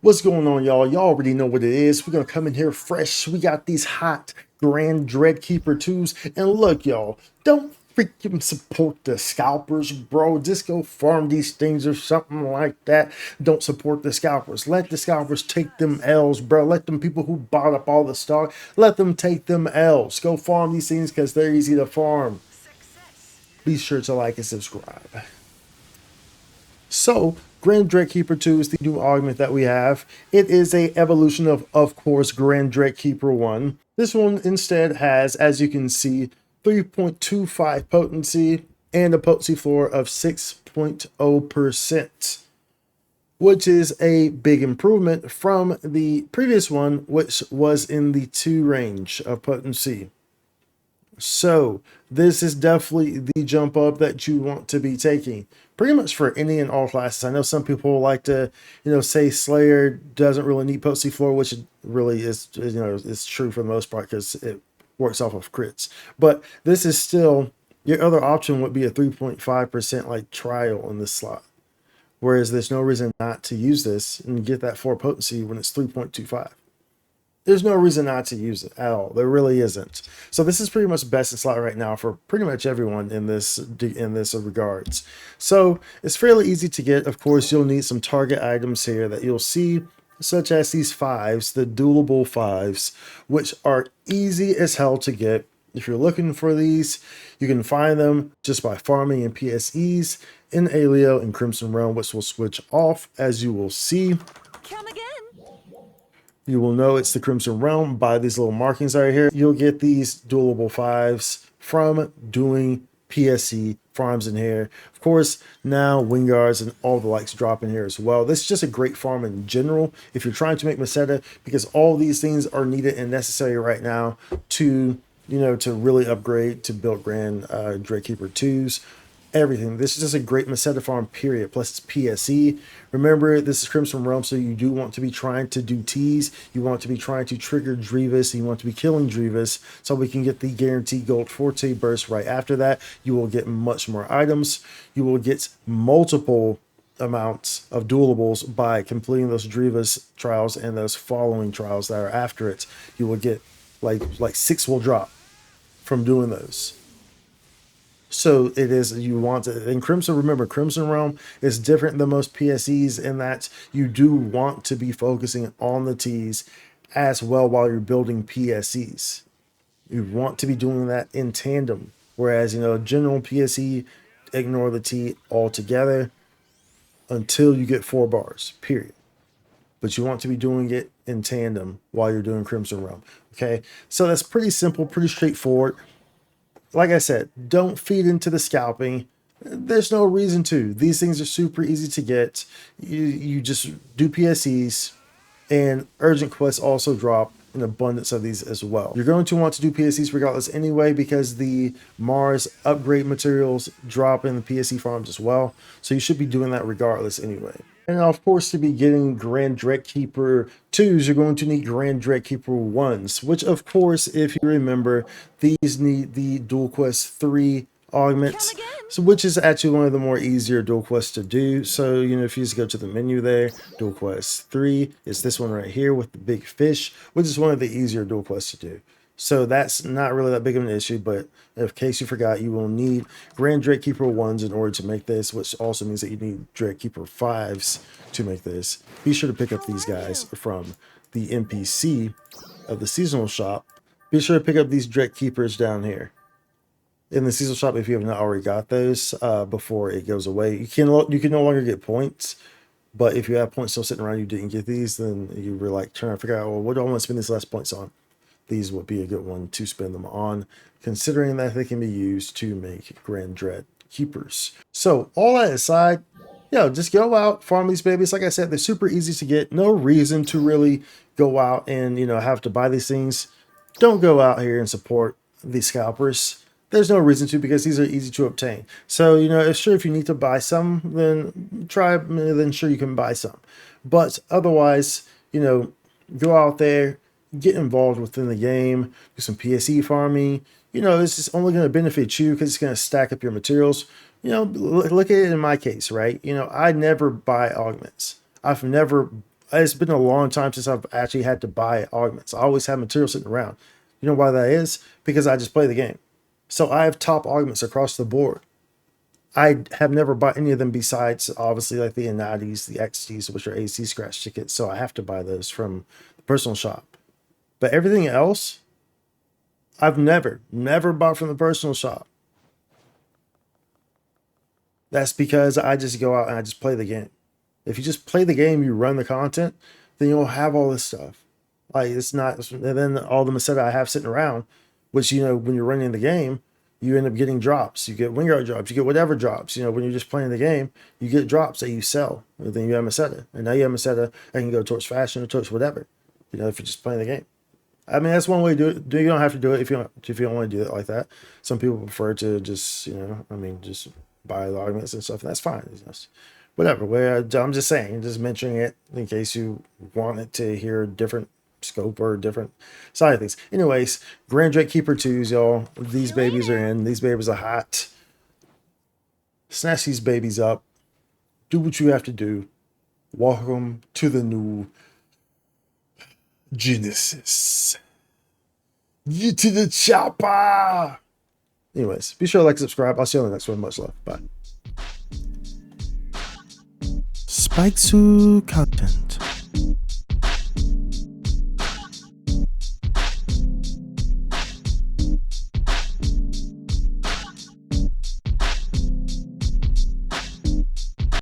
What's going on, y'all? Y'all already know what it is. We're gonna come in here fresh. We got these hot Grand Dreadkeeper 2s. And look, y'all, don't freaking support the scalpers, bro. Just go farm these things or something like that. Don't support the scalpers. Let the scalpers take them L's, bro. Let them people who bought up all the stock, let them take them L's. Go farm these things because they're easy to farm. Be sure to like and subscribe. So, Grand Dreadkeeper 2 is the new augment that we have. It is a evolution of course, Grand Dreadkeeper 1. This one instead has, as you can see, 3.25 potency and a potency floor of 6.0%, which is a big improvement from the previous one, which was in the 2 range of potency. So this is definitely the jump up that you want to be taking pretty much for any and all classes. I know some people like to, say Slayer doesn't really need potency floor, which it really is, it's true for the most part because it works off of crits. But this is still, your other option would be a 3.5% like trial in this slot. Whereas there's no reason not to use this and get that 4 potency when it's 3.25. There's no reason not to use it at all. There really isn't. So this is pretty much best in slot right now for pretty much everyone in this regards. So it's fairly easy to get. Of course, you'll need some target items here that you'll see, such as these 5s, the duelable 5s, which are easy as hell to get. If you're looking for these, you can find them just by farming in PSEs, in Alio, and Crimson Realm, which will switch off, as you will see. Come again. You will know it's the Crimson Realm by these little markings right here. You'll get these duelable 5s from doing PSE farms in here. Of course, now Wingards and all the likes drop in here as well. This is just a great farm in general if you're trying to make meseta, because all these things are needed and necessary right now to, to really upgrade, to build Grand Dreadkeeper 2s. Everything. This is just a great meseta farm, period. Plus it's PSE. Remember, this is Crimson Realm, so you do want to be trying to do T's. You want to be trying to trigger Drevis. You want to be killing Drevis, so we can get the guaranteed gold forte burst right after that. You will get much more items. You will get multiple amounts of duelables by completing those Drevis trials and those following trials that are after it. You will get like 6 will drop from doing those. So it is, you want to, and Crimson, remember, Crimson Realm is different than most PSEs in that you do want to be focusing on the Ts as well while you're building PSEs. You want to be doing that in tandem. Whereas, general PSE, ignore the T altogether until you get 4 bars, period. But you want to be doing it in tandem while you're doing Crimson Realm. Okay, so that's pretty simple, pretty straightforward. Like I said, don't feed into the scalping. There's no reason to. These things are super easy to get. You just do PSEs, and urgent quests also drop an abundance of these as well. You're going to want to do PSEs regardless anyway, because the Mars upgrade materials drop in the PSE farms as well. So you should be doing that regardless anyway. And of course, to be getting Grand Dreadkeeper 2s, you're going to need Grand Dreadkeeper 1s, which of course, if you remember, these need the Dual Quest 3 augments, so which is actually one of the more easier dual quests to do. So, if you just go to the menu there, Dual Quest 3, it's this one right here with the big fish, which is one of the easier dual quests to do. So that's not really that big of an issue, but in case you forgot, you will need Grand Dreadkeeper 1s in order to make this, which also means that you need Dreadkeeper 5s to make this. Be sure to pick up these guys from the NPC of the seasonal shop. Be sure to pick up these Dreadkeepers down here in the seasonal shop if you have not already got those before it goes away. You can no longer get points, but if you have points still sitting around, you didn't get these, then you were like trying to figure out, well, what do I want to spend these last points on? These would be a good one to spend them on, considering that they can be used to make Grand Dread Keepers. So all that aside, just go out, farm these babies. Like I said, they're super easy to get. No reason to really go out and, have to buy these things. Don't go out here and support these scalpers. There's no reason to, because these are easy to obtain. So, if you need to buy some, then sure you can buy some. But otherwise, go out there, get involved within the game, do some PSE farming. This is only going to benefit you because it's going to stack up your materials. Look at it in my case, right? I never buy augments. I've never it's been a long time since I've actually had to buy augments. I always have material sitting around. You know why that is? Because I just play the game. So I have top augments across the board. I have never bought any of them besides obviously like the Inatis, the XTs, which are AC scratch tickets. So I have to buy those from the personal shop. But everything else, I've never bought from the personal shop. That's because I just go out and I just play the game. If you just play the game, you run the content, then you'll have all this stuff. Like it's not, and then all the meseta I have sitting around, which, you know, when you're running the game, you end up getting drops. You get wing guard drops, you get whatever drops. You know, when you're just playing the game, you get drops that you sell. And then you have meseta. And now you have meseta that can go towards fashion or towards whatever. You know, if you're just playing the game. I mean, that's one way to do it. You don't have to do it if you don't want to do it like that. Some people prefer to just, you know, I mean, just buy the arguments and stuff. And that's fine. It's just, whatever. I'm just saying, just mentioning it in case you wanted to hear a different scope or a different side of things. Anyways, Grand Drake Keeper 2s, y'all. These babies are in. These babies are hot. Snatch these babies up. Do what you have to do. Welcome to the new Genesis. Get to the chopper. Anyways, be sure to like, subscribe. I'll see you on the next one. Much love. Bye. Spike content.